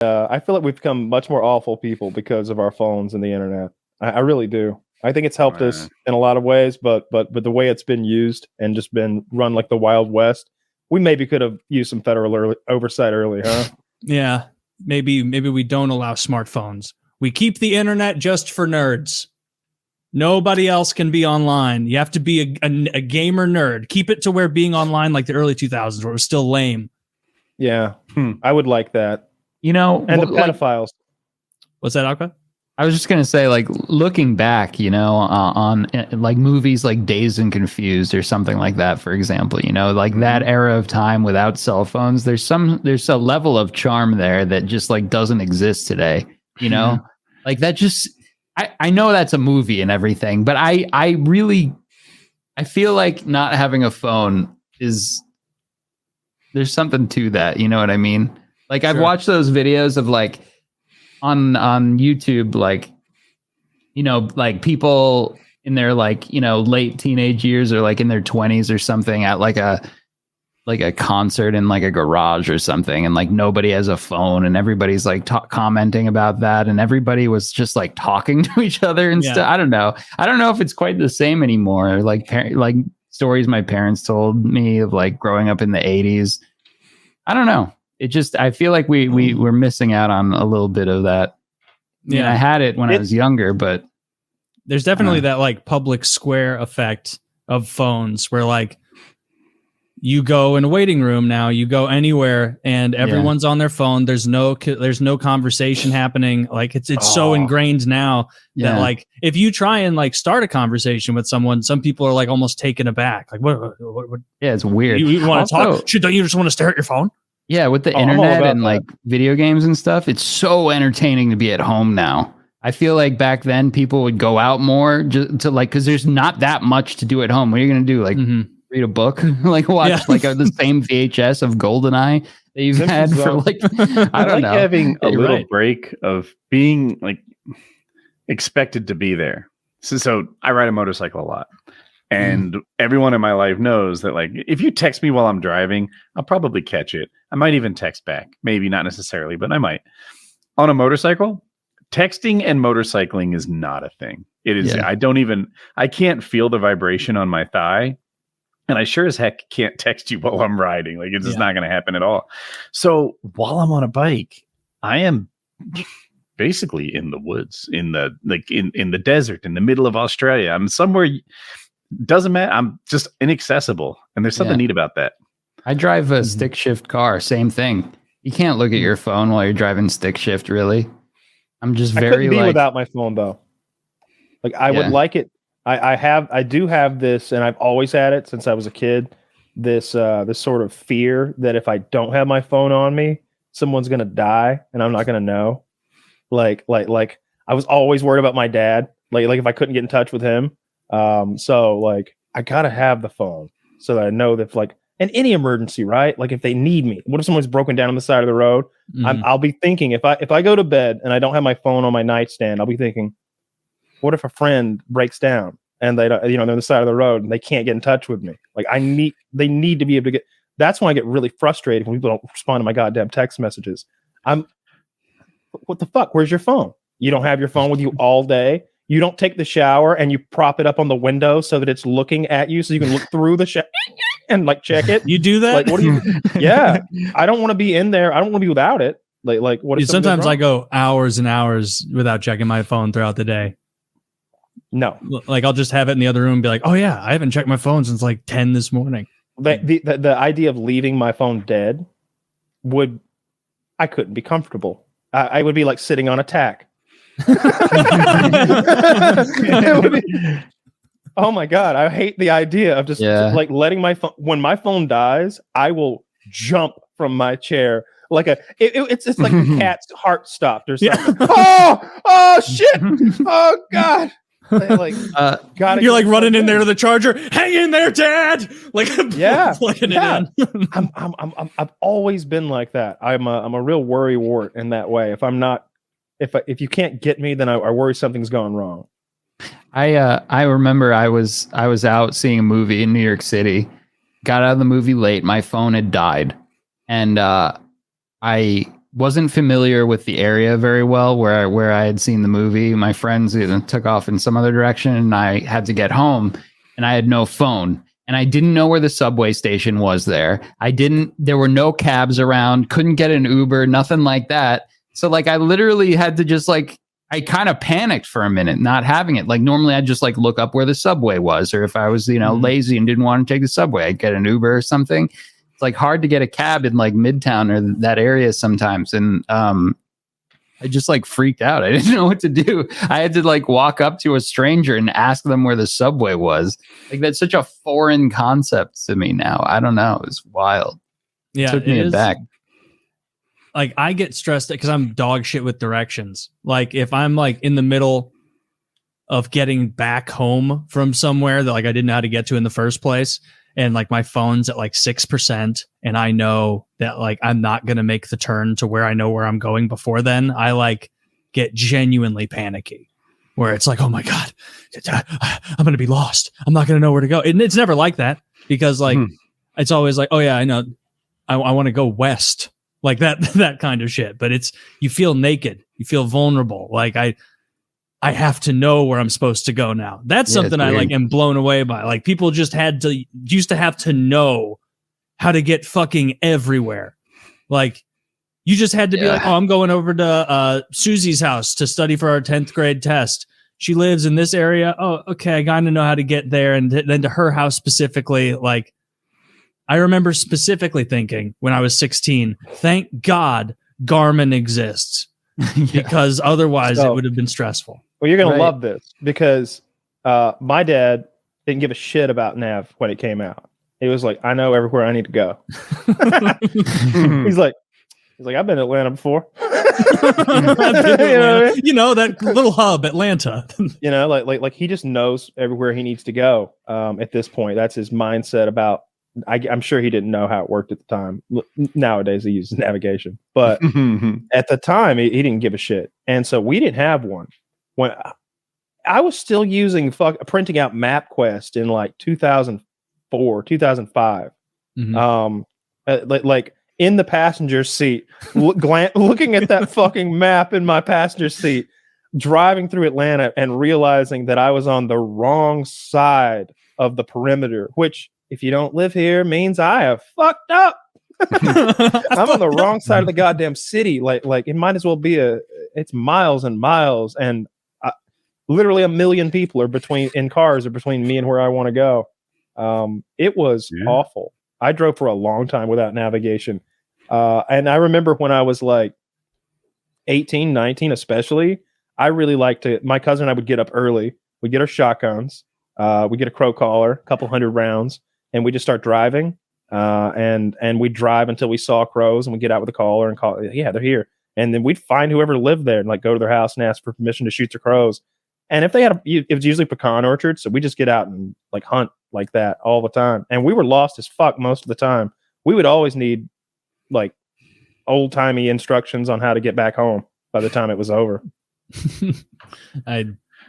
I feel like we've become much more awful people because of our phones and the internet. I really do. I think it's helped us in a lot of ways, but the way it's been used and just been run like the Wild West, we maybe could have used some federal oversight early, huh? Yeah, maybe we don't allow smartphones. We keep the internet just for nerds. Nobody else can be online. You have to be a gamer nerd. Keep it to where being online like the early 2000s where it was still lame. Yeah, I would like that. You know, and the pedophiles. What's that, Aqua? I was just going to say, like, looking back, you know, on like movies like Dazed and Confused or something like that, for example, you know, like that era of time without cell phones, there's a level of charm there that just like doesn't exist today, you know, like that just, I know that's a movie and everything, but I feel like not having a phone there's something to that. You know what I mean? Like I've watched those videos of like, on YouTube, like, you know, like people in their like, you know, late teenage years or like in their 20s or something at like a concert in like a garage or something, and like nobody has a phone and everybody's like commenting about that, and everybody was just like talking to each other and stuff. I don't know if it's quite the same anymore. Like stories my parents told me of like growing up in the 80s. I don't know. It just, I feel like we're missing out on a little bit of that. Yeah, I mean, I had it when I was younger, but there's definitely that like public square effect of phones where like you go in a waiting room now, you go anywhere and everyone's on their phone. There's no conversation happening. Like it's so ingrained now that like if you try and like start a conversation with someone, some people are like almost taken aback. Like what yeah, it's weird. You want to talk? Don't you just want to stare at your phone? Yeah, with the internet and like video games and stuff, it's so entertaining to be at home now. I feel like back then people would go out more just to like, because there's not that much to do at home. What are you going to do? Like read a book? Like watch like the same VHS of GoldenEye that you've had for like, I don't know. Having a little break of being like expected to be there. So I ride a motorcycle a lot. And everyone in my life knows that, like, if you text me while I'm driving, I'll probably catch it. I might even text back. Maybe not necessarily, but I might. On a motorcycle, texting and motorcycling is not a thing. It is. Yeah. I can't feel the vibration on my thigh. And I sure as heck can't text you while I'm riding. Like, it's just not going to happen at all. So while I'm on a bike, I am basically in the woods, in the desert, in the middle of Australia. I'm somewhere. Doesn't matter. I'm just inaccessible. And there's something neat about that. I drive a stick shift car. Same thing. You can't look at your phone while you're driving stick shift, really. I'm just very I couldn't be without my phone though. Like I would like it. I do have this, and I've always had it since I was a kid. This sort of fear that if I don't have my phone on me, someone's gonna die and I'm not gonna know. Like I was always worried about my dad. Like if I couldn't get in touch with him. So like I gotta have the phone so that I know that like in any emergency, right? Like if they need me, what if someone's broken down on the side of the road? I'll be thinking if I go to bed and I don't have my phone on my nightstand, I'll be thinking, what if a friend breaks down and they're on the side of the road and they can't get in touch with me? Like they need to be able to get. That's when I get really frustrated when people don't respond to my goddamn text messages. What the fuck? Where's your phone? You don't have your phone with you all day. You don't take the shower and you prop it up on the window so that it's looking at you so you can look through the shower and like check it. You do that? Like, what do you? Yeah, I don't want to be in there. I don't want to be without it. Like what? Sometimes I go hours and hours without checking my phone throughout the day. No, like I'll just have it in the other room and be like, oh yeah, I haven't checked my phone since like 10 this morning. The idea of leaving my phone dead I couldn't be comfortable. I would be like sitting on a tack. Oh my god, I hate the idea of just like letting my phone. When my phone dies, I will jump from my chair like it's like a cat's heart stopped or something. Oh shit, oh god. Like you're like running in there to the charger. Hang in there, Dad. Like plugging it in. I've always been like that. I'm a real worry wart in that way. If you can't get me, then I worry something's gone wrong. I remember I was out seeing a movie in New York City, got out of the movie late. My phone had died, and I wasn't familiar with the area very well where I had seen the movie. My friends took off in some other direction, and I had to get home, and I had no phone, and I didn't know where the subway station was there. There were no cabs around, couldn't get an Uber, nothing like that. So like I literally had to just like, I kind of panicked for a minute not having it. Like normally I'd just like look up where the subway was, or if I was, lazy and didn't want to take the subway, I'd get an Uber or something. It's like hard to get a cab in like Midtown or that area sometimes. And I just like freaked out. I didn't know what to do. I had to like walk up to a stranger and ask them where the subway was. Like that's such a foreign concept to me now. I don't know. It was wild. Yeah, it took me aback. Like I get stressed because I'm dog shit with directions. Like if I'm like in the middle of getting back home from somewhere that like I didn't know how to get to in the first place, and like my phone's at like 6%, and I know that like I'm not gonna make the turn to where I know where I'm going before then, I like get genuinely panicky. Where it's like, oh my God, I'm gonna be lost. I'm not gonna know where to go. And it's never like that because like it's always like, oh yeah, I know, I want to go west. Like that kind of shit. But it's, you feel naked. You feel vulnerable. Like I have to know where I'm supposed to go now. That's something I like am blown away by. Like people just used to have to know how to get fucking everywhere. Like you just had to be like, oh, I'm going over to Susie's house to study for our 10th grade test. She lives in this area. Oh, okay. I got to know how to get there. And then to her house specifically, like, I remember specifically thinking when I was 16, thank God Garmin exists because otherwise it would have been stressful. Well, you're going to love this because my dad didn't give a shit about nav when it came out. He was like, I know everywhere I need to go. He's like, I've been to Atlanta before. You know, that little hub, Atlanta. like he just knows everywhere he needs to go. At this point, that's his mindset about. I'm sure he didn't know how it worked at the time. Nowadays, he uses navigation, but at the time, he didn't give a shit. And so we didn't have one. When I was still using printing out MapQuest in like 2004, 2005. Like in the passenger seat, looking at that fucking map in my passenger seat, driving through Atlanta and realizing that I was on the wrong side of the perimeter, which, if you don't live here, means I have fucked up. I'm on the wrong side of the goddamn city. Like it might as well be it's miles and miles, and literally 1 million people are in cars between me and where I want to go. It was awful. I drove for a long time without navigation. And I remember when I was like 18, 19, especially, I really liked it. My cousin and I would get up early. We'd get our shotguns. We get a crow collar, a couple 100 rounds. And we just start driving, and we drive until we saw crows, and we get out with a caller and call. Yeah, they're here. And then we'd find whoever lived there and like go to their house and ask for permission to shoot the crows. And if they had, it was usually pecan orchards, so we just get out and like hunt like that all the time. And we were lost as fuck most of the time. We would always need like old timey instructions on how to get back home by the time it was over.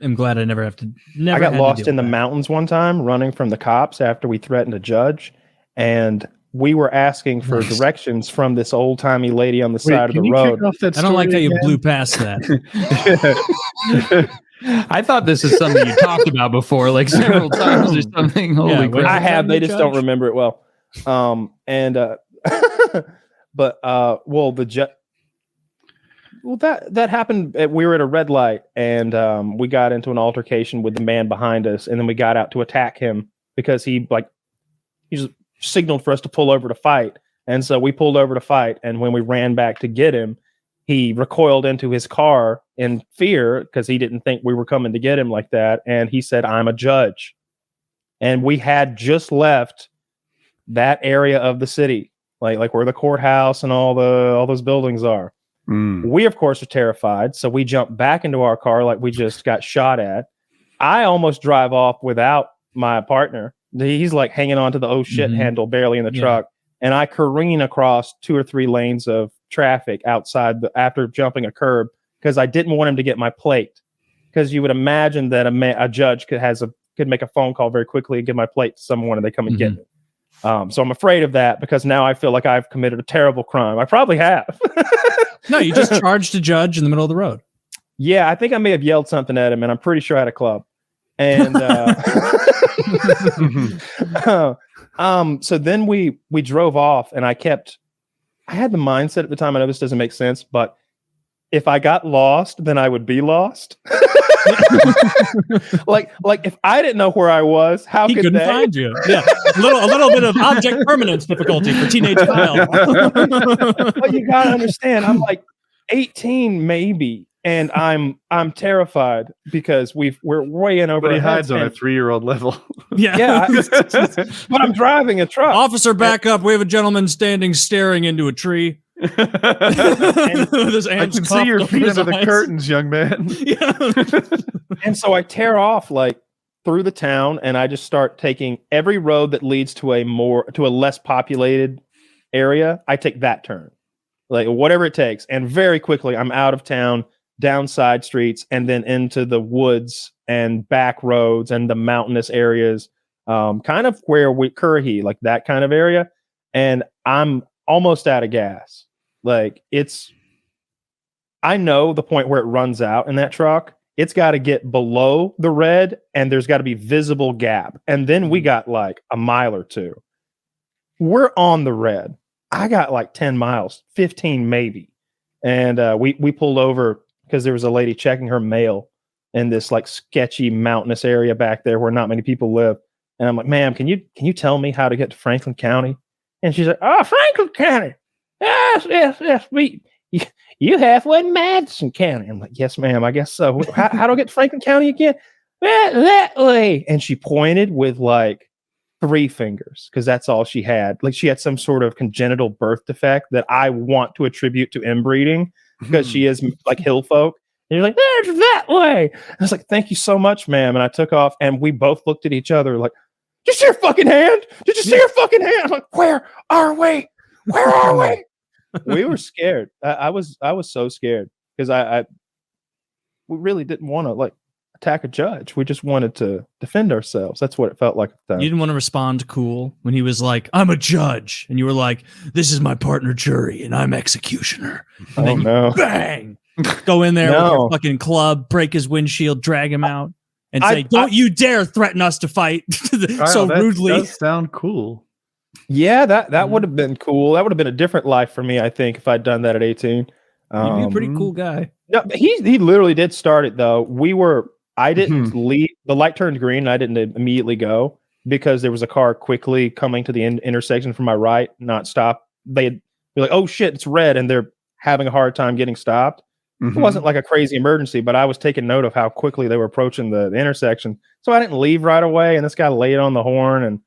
I'm glad I never have to. I got lost in the mountains one time running from the cops after we threatened a judge, and we were asking for directions from this old timey lady on the side of the road. I don't like how you blew past that. I thought this is something you talked about before, like several times or something. Holy crap. I have. They just don't remember it well. That happened. We were at a red light, and we got into an altercation with the man behind us, and then we got out to attack him because he just signaled for us to pull over to fight, and so we pulled over to fight. And when we ran back to get him, he recoiled into his car in fear because he didn't think we were coming to get him like that. And he said, "I'm a judge," and we had just left that area of the city, like where the courthouse and all those buildings are. We, of course, are terrified. So we jump back into our car like we just got shot at. I almost drive off without my partner. He's like hanging onto the handle barely in the truck. And I careen across 2 or 3 lanes of traffic outside after jumping a curb because I didn't want him to get my plate. Because you would imagine that a judge could make a phone call very quickly and give my plate to someone and they come and get me. So I'm afraid of that because now I feel like I've committed a terrible crime. I probably have. No, you just charged a judge in the middle of the road. Yeah, I think I may have yelled something at him, and I'm pretty sure I had a club. And so then we drove off, and I had the mindset at the time. I know this doesn't make sense, but if I got lost, then I would be lost. like if I didn't know where I was, how he could couldn't they find you? Yeah, a little bit of object permanence difficulty for teenage Kyle. But you gotta understand, I'm like 18 maybe, and I'm terrified because we're way in over. But he hides on a 3-year-old level. Yeah, but I'm driving a truck. Officer, back up! We have a gentleman standing staring into a tree. I can see your feet under the curtains, young man. Yeah. And so I tear off like through the town, and I just start taking every road that leads to a less populated area. I take that turn, like whatever it takes, and very quickly I'm out of town, down side streets, and then into the woods and back roads and the mountainous areas, kind of where Currahee, like that kind of area, and I'm almost out of gas. Like I know the point where it runs out in that truck. It's got to get below the red, and there's got to be visible gap. And then we got like a mile or two. We're on the red. I got like 10 miles, 15 maybe. And we pulled over because there was a lady checking her mail in this like sketchy mountainous area back there where not many people live. And I'm like, ma'am, can you tell me how to get to Franklin County? And she's like, oh, Franklin County. Yes. You halfway in Madison County. I'm like, yes, ma'am, I guess so. How do I get to Franklin County again? That way. And she pointed with like 3 fingers because that's all she had. Like she had some sort of congenital birth defect that I want to attribute to inbreeding because she is like hill folk. And you're like, there's that way. And I was like, thank you so much, ma'am. And I took off, and we both looked at each other like, did you see her fucking hand? Did you see her fucking hand? I'm like, where are we? Where are we? We were scared. I was so scared because we really didn't want to like attack a judge. We just wanted to defend ourselves. That's what it felt like at the time. You didn't want to respond cool when he was like, I'm a judge. And you were like, this is my partner jury and I'm executioner. And then you bang, go in there with your fucking club, break his windshield, drag him out, and say, don't you dare threaten us to fight so rudely. That does sound cool. Yeah, that would have been cool. That would have been a different life for me, I think, if I'd done that at 18. You'd be a pretty cool guy. No, he literally did start it though. I didn't leave. The light turned green, and I didn't immediately go because there was a car quickly coming to the intersection from my right, not stop. They'd be like, "Oh shit, it's red," and they're having a hard time getting stopped. It wasn't like a crazy emergency, but I was taking note of how quickly they were approaching the intersection, so I didn't leave right away. And this guy laid on the horn, and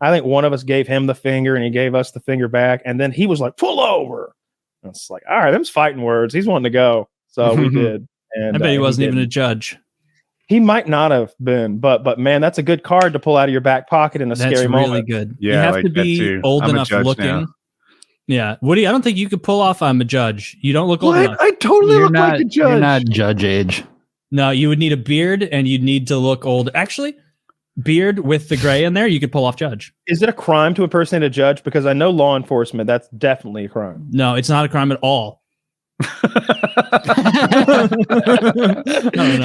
I think one of us gave him the finger, and he gave us the finger back, and then he was like, "Pull over." And it's like, all right, them's fighting words. He's wanting to go, so we did. And I bet he wasn't even a judge. He might not have been, but man, that's a good card to pull out of your back pocket in a scary moment. That's really good. Yeah, you have like to be old enough looking. Now. Yeah, Woody, I don't think you could pull off I'm a judge. You don't look old enough. I totally look like a judge. You're not judge age. No, you would need a beard and you'd need to look old. Actually, beard with the gray in there, you could pull off judge. Is it a crime to impersonate a judge? Because I know law enforcement, that's definitely a crime. No, it's not a crime at all. No.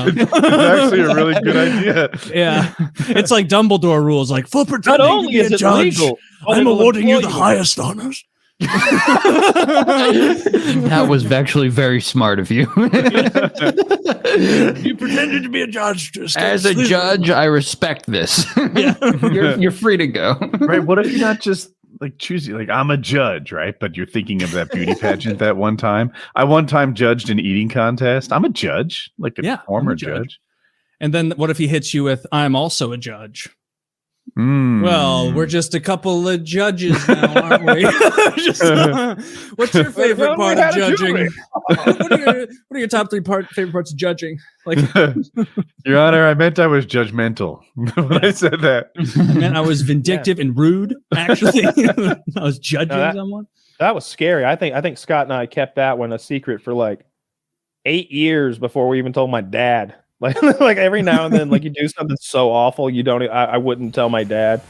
It's actually a really good idea. Yeah, it's like Dumbledore rules. Like, for pretending not only to be is a it judge, legal, I'm awarding you the highest honors. That was actually very smart of you. You pretended to be a judge. As a judge, I respect this. Yeah. You're free to go. Right? What if you're not just like choosing, like I'm a judge, right? But you're thinking of that beauty pageant that one time. I one time judged an eating contest. I'm a judge, like a former judge. And then what if he hits you with, I'm also a judge? Well, we're just a couple of judges now, aren't we? What's your favorite part of judging? What are your top 3 favorite parts of judging? Like, Your Honor, I meant I was judgmental when I said that. I meant I was vindictive and rude. Actually, I was judging someone. That was scary. I think Scott and I kept that one a secret for like 8 years before we even told my dad. Like every now and then, like you do something so awful, you don't. I wouldn't tell my dad.